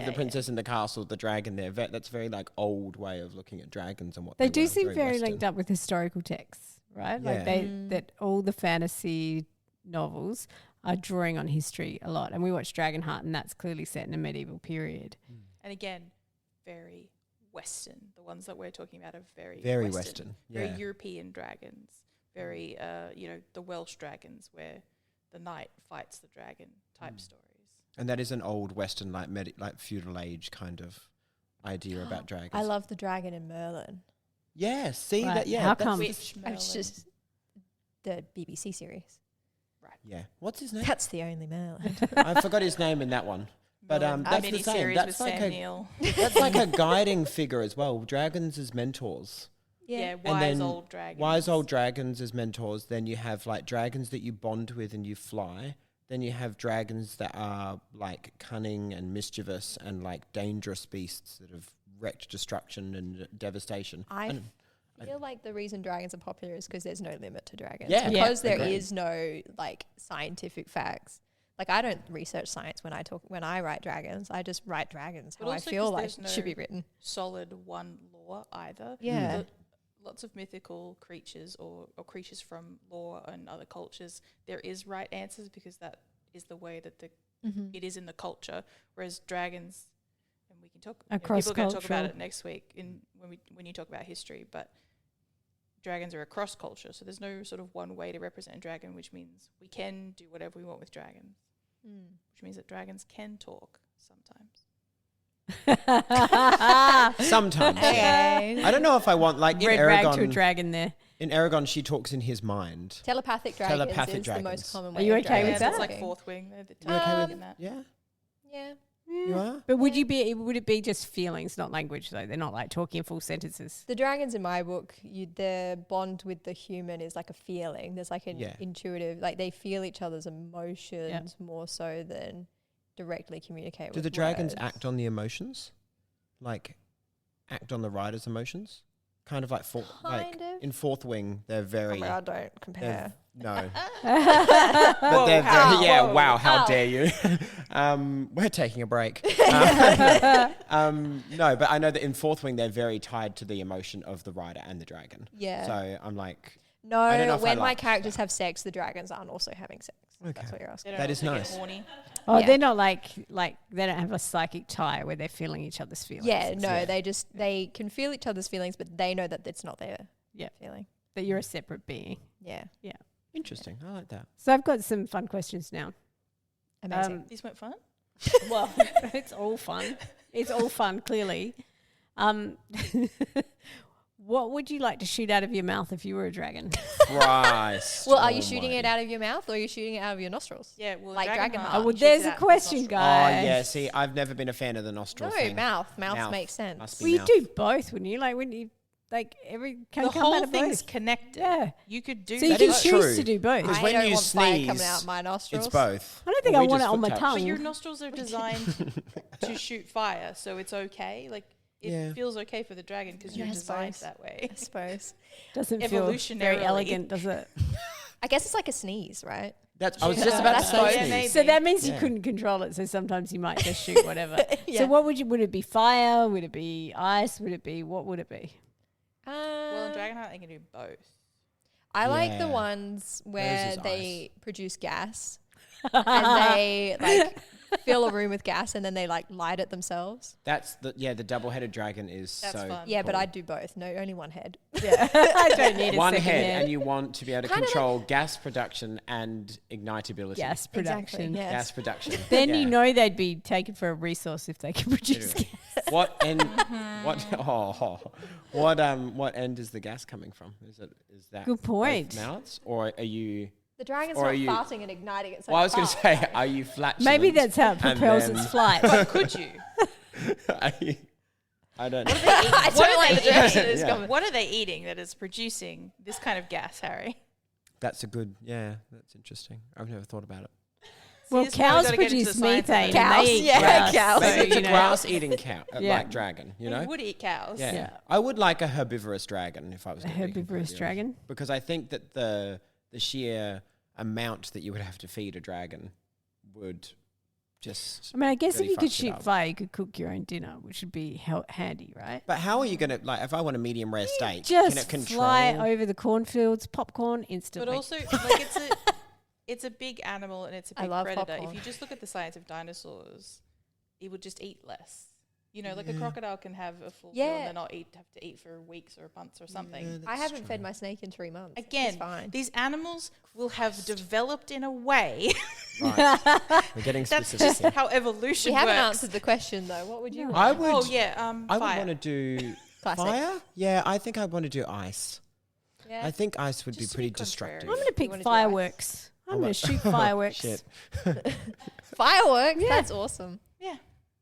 the yeah. princess in the castle, the dragon there. That's very like old way of looking at dragons and what They they do were, seem very Western. linked up with historical texts, right? Like Yeah. that all the fantasy novels are drawing on history a lot. And we watched Dragonheart, and that's clearly set in a medieval period. and again, very Western. The ones that we're talking about are very Western. very Yeah. European dragons, very the Welsh dragons where the knight fights the dragon type stories. And that is an old Western like feudal age kind of idea about dragons. I love the dragon in Merlin. Yeah, see Right. that. Yeah, How that's come? Which Merlin? It's just the BBC series. yeah. What's his name? That's the only Merlin. I forgot his name in that one. But Merlin, that's the mini same. series That's with like Sam a Neill. that's like a guiding figure as well. Dragons as mentors. Yeah, And wise then old dragons. Wise old dragons as mentors. Then you have like dragons that you bond with and you fly. Then you have dragons that are like cunning and mischievous and like dangerous beasts that have wreaked destruction and devastation. I feel like the reason dragons are popular is because there's no limit to dragons. Yeah. Yeah. Because there Agreed. is no like scientific facts. Like I don't research science when I write dragons. I just write dragons But how I also feel 'cause like there's it should no be written. solid one lore either. Yeah. Lo- Lots of mythical creatures or creatures from lore and other cultures, there is right answers because that is the way that it is in the culture. Whereas dragons, and we can talk, Across people are going to talk about cultural. it next week when you talk about history, but dragons are a cross culture, so there's no sort of one way to represent a dragon, which means we can do whatever we want with dragons, which means that dragons can talk sometimes. Sometimes. Okay. I don't know if I want like in Red rag to a Aragon. dragon there. In Aragon, she talks in his mind. Telepathic dragons Telepathic is the dragons. most common Are way. you of okay with dragons that? It's like talking. Fourth Wing. They're the You okay with in that. Yeah, Yeah. you are. But would it be just feelings, not language though? They're not like talking in full sentences. The dragons in my book, their bond with the human is like a feeling. There's like an Yeah. intuitive, like they feel each other's emotions more so than directly communicate Do with the dragons words. act on the emotions? Like, act on the rider's emotions? Kind of like, Kind of. in Fourth Wing, they're very... I don't compare. No. Whoa, But they're how? very... Yeah, Whoa. wow, how Ow. dare you. We're taking a break. No, but I know that in Fourth Wing, they're very tied to the emotion of the rider and the dragon. Yeah. So I'm like... No, I don't know if I when my like characters that. have sex, the dragons aren't also having sex. Okay. That's what you're asking. They That don't is also get nice. horny. Oh, Yeah. they're not like they don't have a psychic tie where they're feeling each other's feelings. Yeah, no, Yeah. they can feel each other's feelings, but they know that it's not their Yeah. feeling. That you're a separate being. Yeah, Interesting. I like that. So I've got some fun questions now. amazing. These weren't fun. Well, it's all fun. It's all fun, clearly. What would you like to shoot out of your mouth if you were a dragon? Christ. Well, are you shooting almighty. it out of your mouth or are you shooting it out of your nostrils? Yeah, well, Like Dragonheart. Dragonheart, Oh, well, shoots there's it a out his question, nostrils. guys. Oh, yeah. See, I've never been a fan of the nostril No, thing. mouth. Mouth Mouth. makes sense. Must be Well, you mouth. do both, wouldn't you? Like, wouldn't you? Like, every can The come whole out of thing's both. connected. Yeah. You could do So you That can is choose true. to do both. Because I when don't you want fire sneeze, coming out my nostrils. It's both. I don't think Or I we want it just on my foot tongue. But your nostrils are designed to shoot fire, so it's okay. Like, it Yeah. feels okay for the dragon because Yeah, you're I designed suppose. that way. I suppose. Doesn't feel very Evolutionarily. elegant, does it? I guess it's like a sneeze, right? I was just about to That's say both. Yeah, sneeze. maybe. So that means you Yeah. couldn't control it. So sometimes you might just shoot whatever. Yeah. So what would it be fire? Would it be ice? What would it be? Well, in Dragonheart, they can do both. I like the Yeah. ones where is they produce gas and they like fill a room with gas and then they like light it themselves. That's the double-headed dragon is That's so fun. Yeah, but cool. I'd do both. No, only one head. Yeah, I don't need a one second head, hand. and you want to be able to Kinda control gas production and ignitability. Gas Exactly, production. yes. Gas production. Then Yeah. you know they'd be taken for a resource if they can produce True. gas. What end? What end is the gas coming from? Is that Good point. both mouths, or are you? The dragon's Or not are you- farting and igniting it. So Well, I was going to say, are you flatulent? Maybe that's how it and propels then- its flight. But could you? are you- I don't know. I What don't are like they the direction eating? it's Yeah. coming. What are they eating that is producing this kind of gas, Harry? That's a good. Yeah, that's interesting. I've never thought about it. Well, this is where we cows gotta get into produce the science of methane. it. and Cows, they eat yeah, grass, cows. so, Maybe it's you a know. grass-eating cow, Yeah. like dragon. You They know. would eat cows. Yeah. Yeah. I would like a herbivorous dragon if I was A gonna be herbivorous completely dragon. honest. Because I think that the sheer amount that you would have to feed a dragon would just. I mean, I guess really if you could fucks it shoot up. fire, you could cook your own dinner, which would be handy, right? But how are you gonna like? If I want a medium rare steak, Just can it control? fly over the cornfields, popcorn instantly. But also, like, it's a big animal and it's a I big love predator. popcorn. If you just look at the science of dinosaurs, it would just eat less. You know, like a Yeah. crocodile can have a full meal Yeah. and then not have to eat for weeks or months or something. Yeah, I that's haven't true. fed my snake in 3 months. Again, It's fine. these animals will have developed in a way. Right. We're getting That's specific. just here. how evolution We haven't works. answered the question though. What would you No. want? I would. Oh yeah, I would fire. want to do Classic. fire. Yeah, I think I want to do ice. Yeah. I think ice would be Just to pretty be contrary. destructive. I'm going to You pick wanna do fireworks. I'm going to shoot fireworks. Shit. Fireworks. Yeah. That's awesome. Yeah.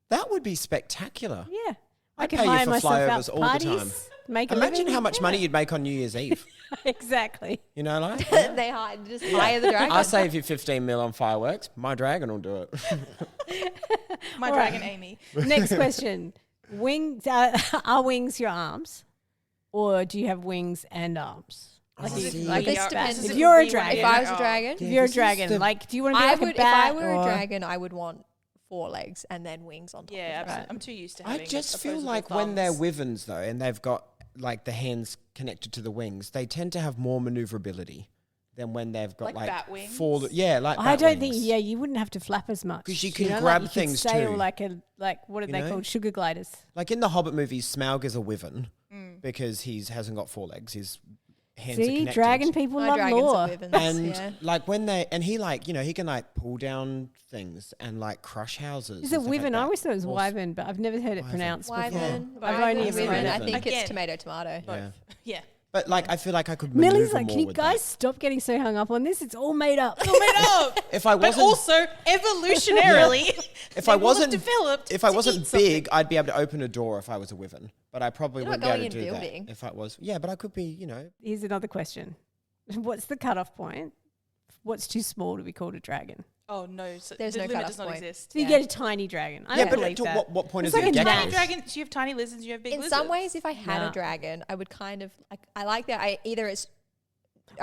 That would be spectacular. Yeah. I I'd could pay you hire for myself out flyovers to all the parties, time. make a Imagine living. how much Yeah. money you'd make on New Year's Eve. Exactly. You know, like They just hire the dragon. I'll save you 15 mil on fireworks. My dragon will do it. My All right. dragon Amy. Next question. Wings are wings your arms? Or do you have wings and arms? Like, Oh, you- see. like This it's depends. bad. If If you're a we wanna dragon, If Yeah. I was a Oh. dragon, if you're a this is dragon, the- like, do you want to be I like would. a If bat? I were a or- dragon, I would want 4 legs and then wings on top. Yeah, of it. absolutely. I'm too used to having I just feel opposable like when they're thumbs. wyverns, though, and they've got like the hands connected to the wings, they tend to have more maneuverability than when they've got Like like bat wings? four. Yeah, like I bat don't think. wings. Yeah, you wouldn't have to flap as much 'Cause you can know, grab like you things could sail too. like what are You they know? called? Sugar gliders. Like in the Hobbit movies, Smaug is a wyvern Mm. because he hasn't got 4 legs. His hands are See, connected. dragon people My love dragons lore. are wyverns. And yeah. like when they and he like he can like pull down things and like crush houses. Is and it stuff wyvern? like I that. always thought it was Or s- wyvern, but I've never heard it Wyvern. pronounced before. Wyvern. But I've only Wyvern. ever Wyvern. heard I of think it. Again. it's tomato, tomato. Both. Yeah. Yeah. But like I feel like I could Millie's maneuver like, more can you with guys that. stop getting so hung up on this? It's all made up. Oh my God. If I But wasn't also evolutionarily, if they I will have wasn't developed if I to wasn't eat something. big, I'd be able to open a door if I was a wyvern. But I probably You're not wouldn't be able going to do in building. that if I was. Yeah, but I could be. Here's another question. What's the cutoff point? What's too small to be called a dragon? Oh no, so There's the no limit cutoff does not point. exist. So you get a tiny dragon. I Yeah, don't but believe to that. what point It's is like it a a Tiny gnat. dragons, you have tiny lizards, you have big In lizards. some ways, if I had Yeah. a dragon, I would kind of like. I like that. Either it's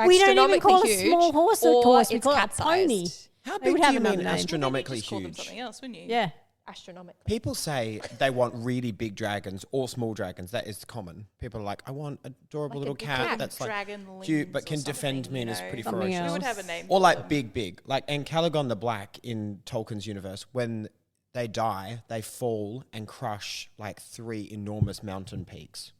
We don't even call astronomically a small huge, horse a or horse. We it's call it a cat-sized. pony. How They big would do have you another mean name. astronomically just call them huge? something else, wouldn't you? Yeah. Astronomically. People say they want really big dragons or small dragons. That is common. People are like, I want an adorable Like a little big cat cat. that's like dragon cute lings but or can defend something, me and you is know. pretty Something ferocious. We would else. have a name. Or for like them. big. Like in Calagon the Black in Tolkien's universe, when they die, they fall and crush like 3 enormous mountain peaks.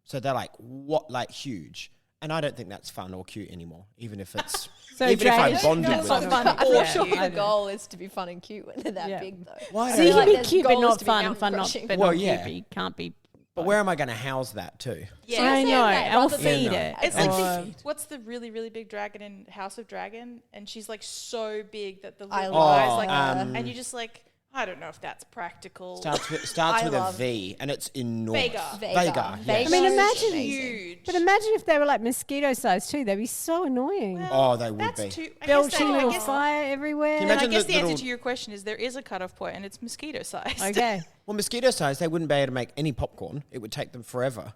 So they're like, what, like huge. And I don't think that's fun or cute anymore, even if it's, So even if dragon- I bonded No, with it's not it. fun. I'm Yeah, not sure I the do. goal is to be fun and cute when they're that Yeah. big, though. Why So don't you I- can be there's cute but goals not to be fun, mountain fun not crushing. but Well, not yeah. cute. Can't be. But where am I going to house that too? Yeah, I Yeah, know. right, And we'll rather than- feed Yeah, it. no. It's like Or- what's the really, really big dragon in House of Dragon? And she's like so big that the I little love eyes like, her. and you just like, I don't know if that's practical. Starts with I a love- V, and it's enormous. Vega. Vega. Vega. Yes. I mean, is imagine- amazing. Huge. But imagine if they were like mosquito sized too. They'd be so annoying. Oh, they would that's be. too. I guess, Belching I little guess, fire everywhere. Can you and I imagine guess the the answer little- to your question is there is a cutoff point, and it's mosquito sized. Okay. Well, mosquito size, they wouldn't be able to make any popcorn. It would take them forever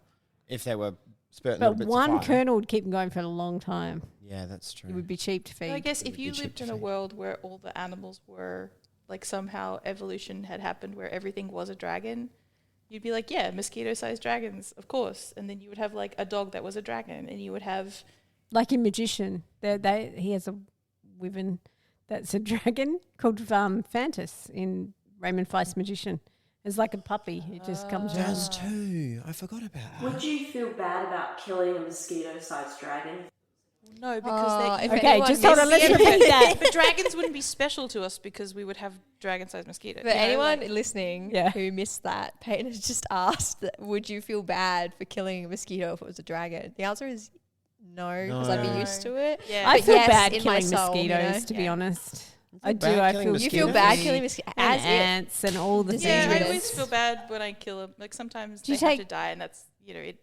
if they were spurting little But bits one of fire. kernel would keep them going for a long time. Yeah, that's true. It would be cheap to feed. I guess It if would you be cheap lived to in a feed. world where all the animals were like somehow evolution had happened where everything was a dragon, you'd be like, yeah, mosquito-sized dragons, of course. And then you would have like a dog that was a dragon, and you would have Like in Magician, he has a wyvern that's a dragon called Fantas in Raymond Feist's Magician. It's like a puppy. It just comes It out. does too. I forgot about that. Would you feel bad about killing a mosquito-sized dragon? no because if they Okay, anyone just hold on. Let's missed- repeat that. but dragons wouldn't be special to us because we would have dragon-sized mosquitoes. For you know, anyone like- listening Yeah. who missed that, Peyton has just asked, would you feel bad for killing a mosquito if it was a dragon? The answer is no, because I'd No. be used to it. yeah, I But feel yes, bad in my killing soul, you mosquitoes, know? to be Yeah. honest. feel I do. bad I killing feel You feel mosquitoes? bad killing mosquitoes and as if. ants and all the Diseases. yeah, I things. always feel bad when I kill them. Like sometimes Do you they have to take- die, and that's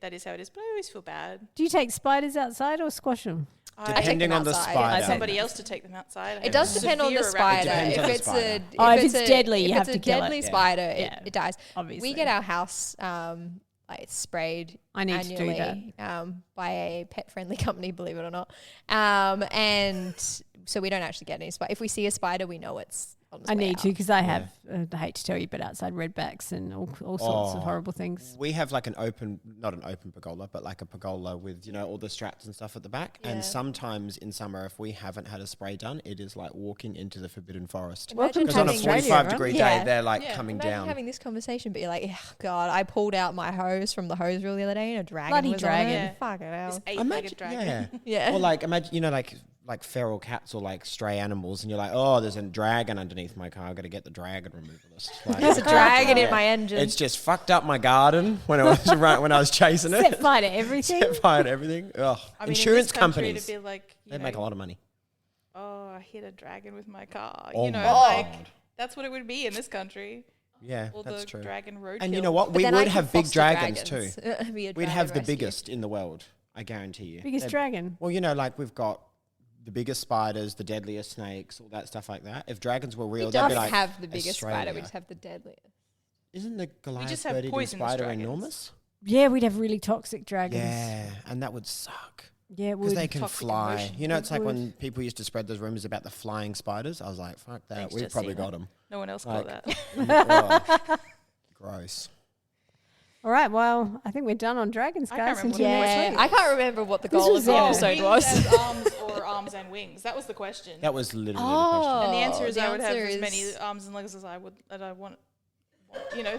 that is how it is. But I always feel bad. Do you take spiders outside or squash them? I Depending them on the outside. spider. I somebody else to take them outside. I It have does depend on the severe spider. Depends on If the it's spider. a Oh, if it's deadly, you if have it's to a kill it. deadly Yeah. spider, Yeah. it dies. Obviously. We get our house like sprayed I need annually to do that. by a pet-friendly company, believe it or not. And so we don't actually get any spider. If we see a spider, we know it's on its I way need out. to because I have, I hate to tell you, but outside redbacks and all sorts of Oh. horrible things. We have like not an open pergola, but like a pergola with, all the strats and stuff at the back. Yeah. And sometimes in summer, if we haven't had a spray done, it is like walking into the forbidden forest. Welcome Because to on a Australia, 45 right? degree Yeah. day, they're like Yeah. coming Imagine down. having this conversation, but you're like, "Ugh, God, I pulled out my hose from the hose reel the other day and a dragon Bloody was dragon. on it. Yeah. Fucking hell. This Imagine, eight-legged dragon. yeah. Yeah. Or like imagine, like feral cats or like stray animals, and you're like, oh, there's a dragon underneath my car. I've got to get the dragon removalist. Like, There's a dragon Yeah. in my engine. It's just fucked up my garden when I was when I was chasing Set it. fire to everything. Set fire to everything. Ugh. I mean, Insurance in this country, companies, it'd be like, they make a lot of money. Oh, I hit a dragon with my car. Oh you know, my like God. that's what it would be in this country. Yeah, All that's the true. dragon roadkill. And you know what? But We then I would could have big foster dragons too. dragons. Be a We'd dragon have the rescue. biggest in the world. I guarantee you. Biggest They'd- dragon. Well, like we've got the biggest spiders, the deadliest snakes, all that stuff like that. If dragons were real, We they'd don't be like have the biggest spider. Australia. We just have the deadliest. Isn't the Goliath just have bird-eating poisonous spider dragons. enormous? Yeah, we'd have really toxic dragons. Yeah, and that would suck. Yeah, it Because would. they can Toxic fly. emotions. You know, it's It like would. when people used to spread those rumors about the flying spiders. I was like, fuck that. Thanks, We've probably Jessina. got them. No one else got Like- that. Gross. All right, well, I think we're done on dragons, I can't guys. remember Until what next it week. Yeah, I can't remember what the This goal was of the it. episode Wings was. as arms or arms and wings. That was the question. That was literally the Oh. question. And the answer is the I would have answer as many is- arms and legs as I want.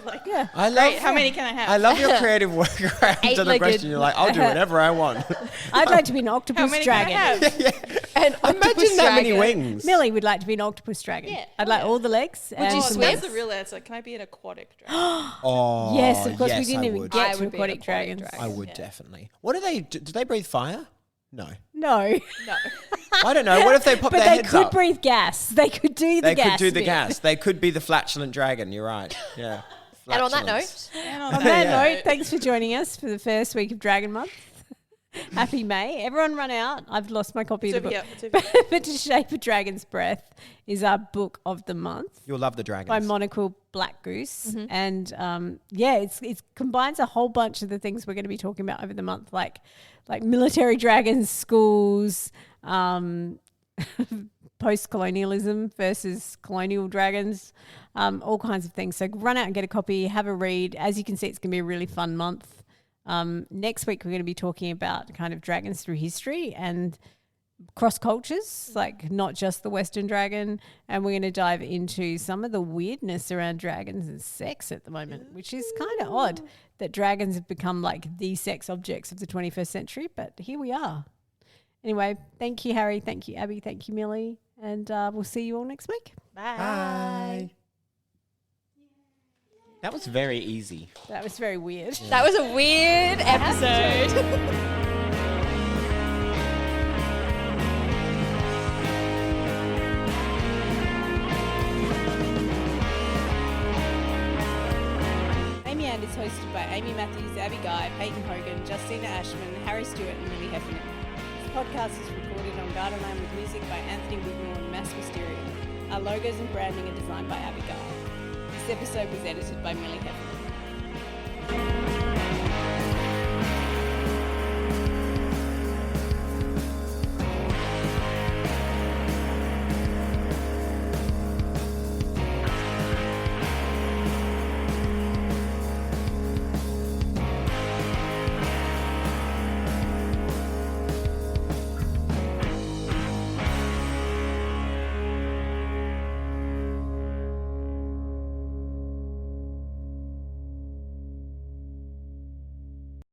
Like, Yeah. I love, great. How many can I have? I love your creative workaround to the Eight-legged. question. You're like, I'll do whatever I want. I'd like to be an How octopus many can I dragon. have? And Imagine that many dragon. wings. Millie would like to be an octopus dragon. Yeah, I'd oh like yeah. all the legs. Would you Oh, some swim? that's wings. the real answer. Can I be an aquatic dragon? Oh, Yes, of course. yes, we didn't I even would. get I to would be an aquatic aquatic dragons. dragon. I would Yeah. definitely. What do they do? Do they breathe fire? No. No. No. I don't know. What if they pop But their they heads could up? breathe gas. They could do the They gas. could do the bit. gas. They could be the flatulent dragon. You're right. Yeah. And on that Flatulence. note, And On that Yeah. note, thanks for joining us for the first week of Dragon Month. Happy May. Everyone run out. I've lost my copy It's of the over book. here. It's over here. But To Shape a Dragon's Breath is our book of the month You'll love the dragons. by Moniquill Blackgoose. And it combines a whole bunch of the things we're going to be talking about over the month, like military dragons, schools, post-colonialism versus colonial dragons, all kinds of things. So run out and get a copy, have a read. As you can see, it's going to be a really fun month. Next week, we're going to be talking about kind of dragons through history and cross cultures, like not just the Western dragon. And we're going to dive into some of the weirdness around dragons and sex at the moment, which is kind of odd that dragons have become like the sex objects of the 21st century. But here we are. Anyway, thank you, Harry. Thank you, Abby. Thank you, Millie. And we'll see you all next week. Bye. That was very easy. That was very weird. That was a weird episode. Amy And is hosted by Amy Matthews, Abby Guy, Peyton Hogan, Justina Ashman, Harry Stewart and Millie Heffernan. This podcast is recorded on Gardenland with music by Anthony Wigmore and Mass Mysterio. Our logos and branding are designed by Abby Guy. This episode was edited by Millie Heffernan.